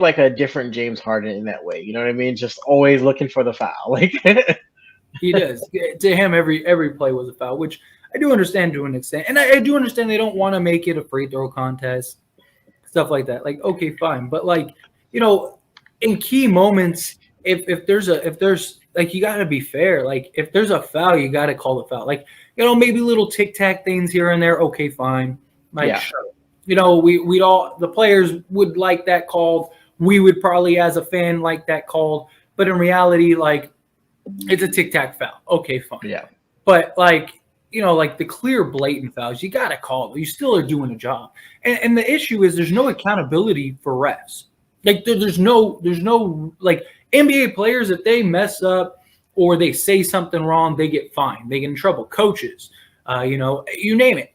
like a different James Harden in that way. You know what I mean? Just always looking for the foul. Like, He does. To him, every play was a foul, which I do understand to an extent, and I do understand they don't want to make it a free throw contest, stuff like that. Like, okay, fine, but like, you know, in key moments, if there's like, you got to be fair. Like, if there's a foul, you got to call the foul. Like, you know, maybe little tic tac things here and there. Okay, fine. Like, yeah, sure. You know, we'd all, the players would like that called. We would probably, as a fan, like that called. But in reality, like, it's a tic tac foul. Okay, fine. yeah. But like, you know, like the clear blatant fouls, you got to call it. You still are doing a job. And the issue is there's no accountability for refs. Like there's no like NBA players, if they mess up or they say something wrong, they get fined. They get in trouble. Coaches, you know, you name it.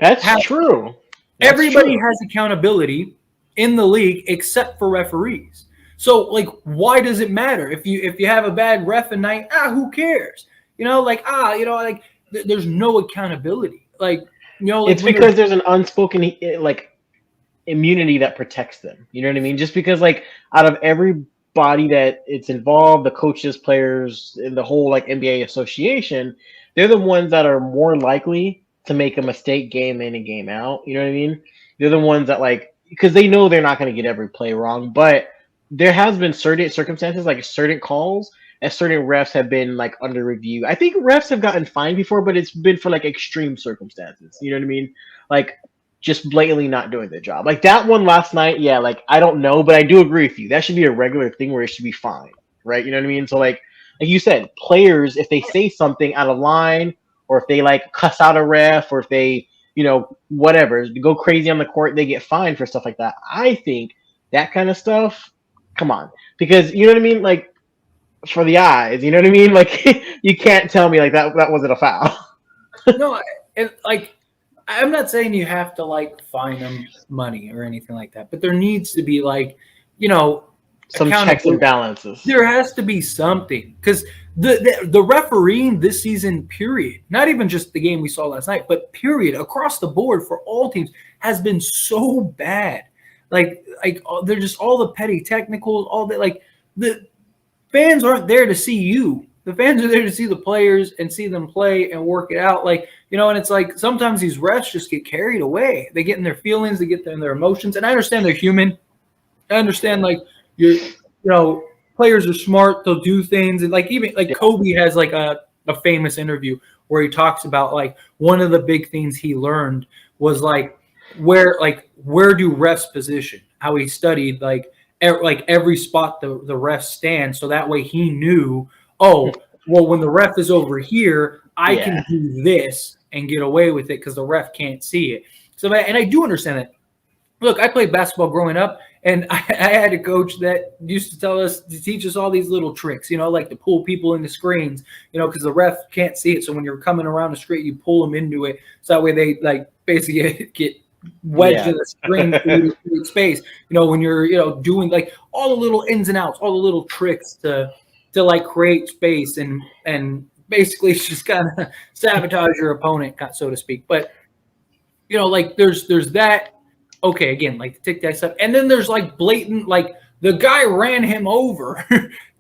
That's true. That's Everybody true. has accountability in the league except for referees. So like, why does it matter if you have a bad ref at night? Who cares? You know, like you know, like there's no accountability. Like, you know, like It's when because there's an unspoken like immunity that protects them. You know what I mean? Just because like out of everybody that it's involved, the coaches, players, and the whole like NBA association, they're the ones that are more likely to make a mistake game in and game out. You know what I mean? They're the ones that like because they know they're not going to get every play wrong, but there has been certain circumstances like certain calls and certain refs have been like under review. I think refs have gotten fined before, but it's been for like extreme circumstances. You know what I mean? Like just blatantly not doing their job. Like that one last night, yeah, like I don't know, but I do agree with you. That should be a regular thing where it should be fine, right? You know what I mean? So like you said, players if they say something out of line or if they like cuss out a ref or if they, you know, whatever, go crazy on the court, they get fined for stuff like that. I think that kind of stuff, come on. Because you know what I mean? Like for the eyes, you know what I mean? Like you can't tell me like that wasn't a foul. no, like, I'm not saying you have to like fine them money or anything like that, but there needs to be like, you know, Some checks and accountability. balances. There has to be something because the refereeing this season, period, not even just the game we saw last night, but period across the board for all teams has been so bad. Like they're just all the petty technicals, all that. Like the fans aren't there to see you. The fans are there to see the players and see them play and work it out. Like, you know, and it's like sometimes these refs just get carried away. They get in their feelings, they get in their emotions. And I understand they're human. I understand like you know, players are smart, they'll do things. And like even like Yeah. Kobe has like a famous interview where he talks about like one of the big things he learned was like where do refs position? How he studied like every spot the refs stand, so that way he knew, oh, well, when the ref is over here, I Yeah. can do this and get away with it because the ref can't see it. So, and I do understand that. Look, I played basketball growing up, and I had a coach that used to tell us to teach us all these little tricks, you know, like to pull people into screens, you know, because the ref can't see it. So when you're coming around the screen, you pull them into it, so that way they like basically get wedged Yeah. in the screen through space. You know, when you're, you know, doing like all the little ins and outs, all the little tricks to like create space and basically just kind of sabotage your opponent, so to speak. But you know, like there's that. Okay, again, like the tic tac stuff, and then there's like blatant, like the guy ran him over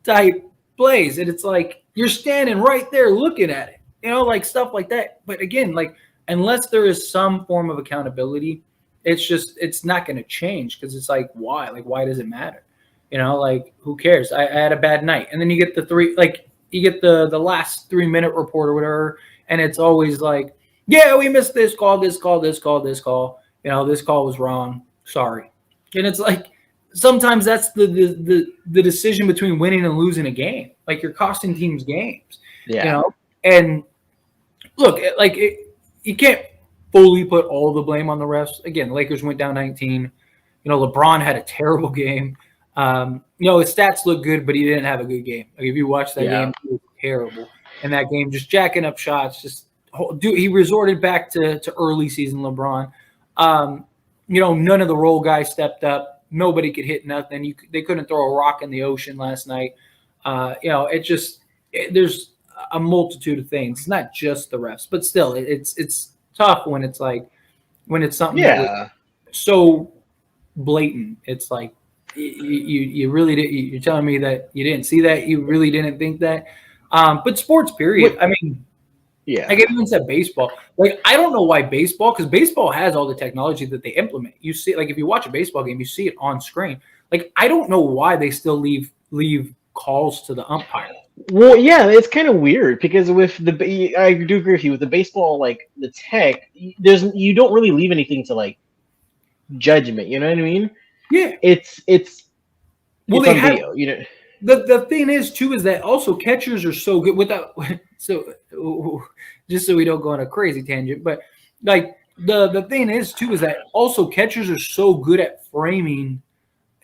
type plays, and it's like you're standing right there looking at it, you know, like stuff like that. But again, like unless there is some form of accountability, it's not going to change because it's like why does it matter? You know, like who cares? I had a bad night, and then you get you get the last 3 minute report or whatever, and it's always like, yeah, we missed this call, this call, this call, this call. You know, this call was wrong. Sorry. And it's like sometimes that's the decision between winning and losing a game. Like you're costing teams games. You Yeah. know, and look, you can't fully put all the blame on the refs. Again, the Lakers went down 19. You know, LeBron had a terrible game. You know, his stats look good, but he didn't have a good game. Like if you watch that Yeah. game, he was terrible. And that game, just jacking up shots, he resorted back to early season LeBron. You know, none of the role guys stepped up. Nobody could hit nothing. They couldn't throw a rock in the ocean last night. You know, there's a multitude of things. It's not just the refs, but still, it's tough when it's like when it's something that was Yeah. so blatant. It's like You really did. You're telling me that you didn't see that. You really didn't think that. But sports, period. I mean, Yeah. like I even said baseball. Like I don't know why baseball, because baseball has all the technology that they implement. You see, like if you watch a baseball game, you see it on screen. Like I don't know why they still leave calls to the umpire. Well, yeah, it's kind of weird because with I do agree with you with the baseball, like the tech, you don't really leave anything to like judgment. You know what I mean? Yeah. It's Well, on video. You know. The thing is too is that also catchers are so good without so just so we don't go on a crazy tangent, but like the thing is too is that also catchers are so good at framing,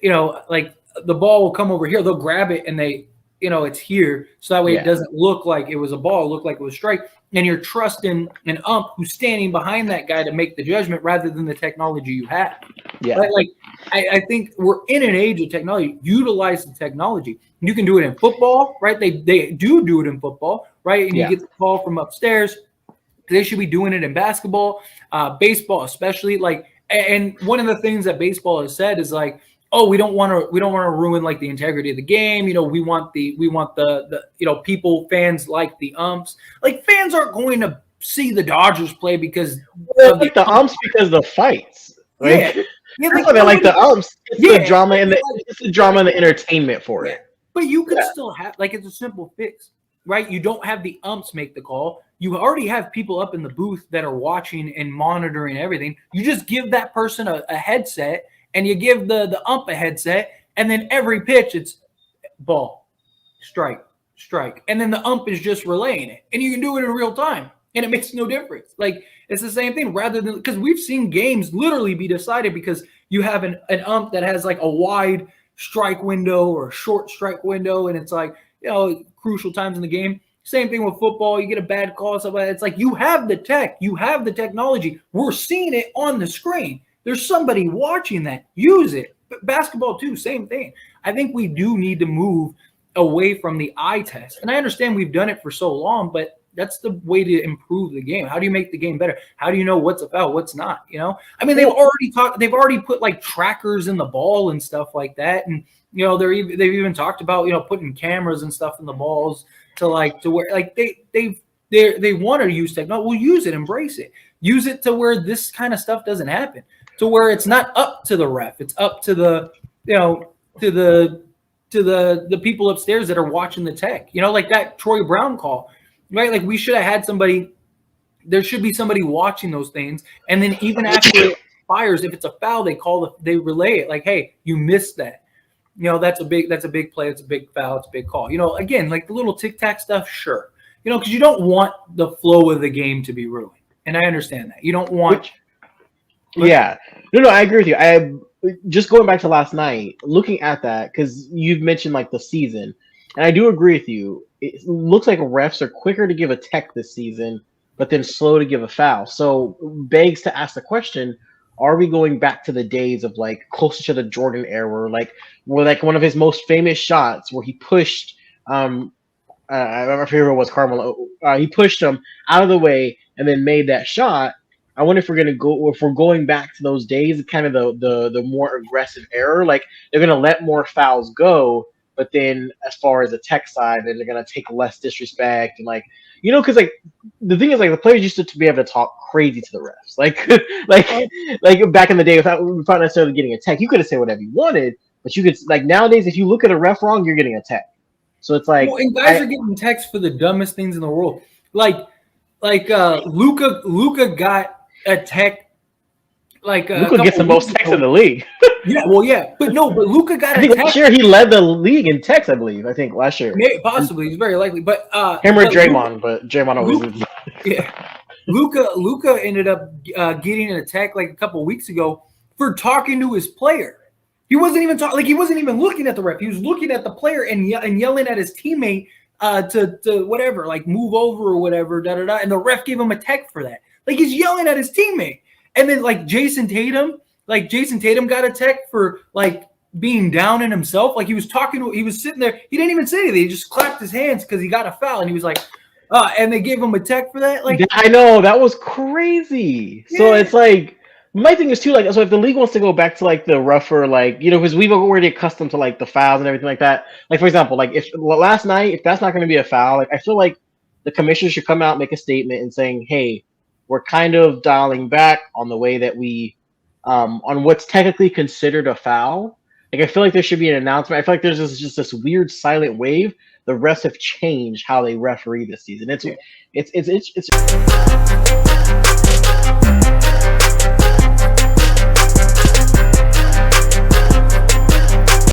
like the ball will come over here, they'll grab it and they it's here, so that way it doesn't look like it was a ball, it looked like it was a strike, and you're trusting an ump who's standing behind that guy to make the judgment rather than the technology you have. Yeah. Like I think we're in an age of technology. Utilize the technology. You can do it in football, right? They do it in football, right? And you get the call from upstairs. They should be doing it in basketball, baseball, especially. Like, and one of the things that baseball has said is like, oh, we don't want to ruin like the integrity of the game. We want the fans like the umps. Like fans aren't going to see the Dodgers play because like the umps because of the fights. Like, yeah, they like the umps. It's the drama and the drama and the entertainment for it. But you could still have it's a simple fix, right? You don't have the umps make the call. You already have people up in the booth that are watching and monitoring everything. You just give that person a headset, and you give the ump a headset, and then every pitch it's ball, strike, and then the ump is just relaying it, and you can do it in real time, and it makes no difference. Like it's the same thing, rather than because we've seen games literally be decided because you have an ump that has like a wide strike window or a short strike window, and it's like crucial times in the game. Same thing with football. You get a bad call, stuff like that. It's like you have the tech, you have the technology. We're seeing it on the screen. There's somebody watching that. Use it. But basketball too, same thing. I think we do need to move away from the eye test. And I understand we've done it for so long, but that's the way to improve the game. How do you make the game better? How do you know what's a foul, what's not? I mean, they've already put like trackers in the ball and stuff like that. And they've even talked about putting cameras and stuff in the balls to where like they want to use technology. Well, use it, embrace it, use it to where this kind of stuff doesn't happen. To where it's not up to the ref, it's up to the the people upstairs that are watching the tech. Like that Troy Brown call, right? Like we should have had somebody. There should be somebody watching those things, and then even after it fires, if it's a foul, they relay it. Like, hey, you missed that. That's a big play. It's a big foul. It's a big call. Again, like the little tic tac stuff, sure. Because you don't want the flow of the game to be ruined, and I understand that. You don't want. Yeah. No, I agree with you. I just going back to last night, looking at that, because you've mentioned like the season, and I do agree with you. It looks like refs are quicker to give a tech this season, but then slow to give a foul. So begs to ask the question, are we going back to the days of like closer to the Jordan era, like where like one of his most famous shots where he pushed I forget what it was, Carmelo. He pushed him out of the way and then made that shot. I wonder if we're going back to those days, kind of the more aggressive era. Like they're gonna let more fouls go, but then as far as the tech side, then they're gonna take less disrespect and like because like the thing is like the players used to be able to talk crazy to the refs, like back in the day without necessarily getting a tech. You could have said whatever you wanted, but you could like nowadays if you look at a ref wrong, you're getting a tech. So it's like and guys are getting texts for the dumbest things in the world, like Luka got a tech. Like Luka gets the most techs in the league. Yeah, but Luka got. I think last year he led the league in techs. I believe. I think last year. Possibly, it's very likely. But him or Draymond, but Draymond always. Yeah, Luka ended up getting an attack like a couple of weeks ago for talking to his player. He wasn't even talking. Like he wasn't even looking at the ref. He was looking at the player and yelling at his teammate to whatever, like move over or whatever. And the ref gave him a tech for that. Like he's yelling at his teammate. And then like Jason Tatum got a tech for like being down in himself. Like he was sitting there. He didn't even say anything. He just clapped his hands because he got a foul. And he was like, and they gave him a tech for that. Like I know that was crazy. Yeah. So it's like My thing is too, like, so if the league wants to go back to like the rougher, like, because we've already accustomed to like the fouls and everything like that. Like, for example, like if last night, if that's not going to be a foul, like I feel like the commissioner should come out, make a statement, and saying, "Hey, we're kind of dialing back on the way that we, on what's technically considered a foul." Like, I feel like there should be an announcement. I feel like there's just this weird silent wave. The refs have changed how they referee this season. It's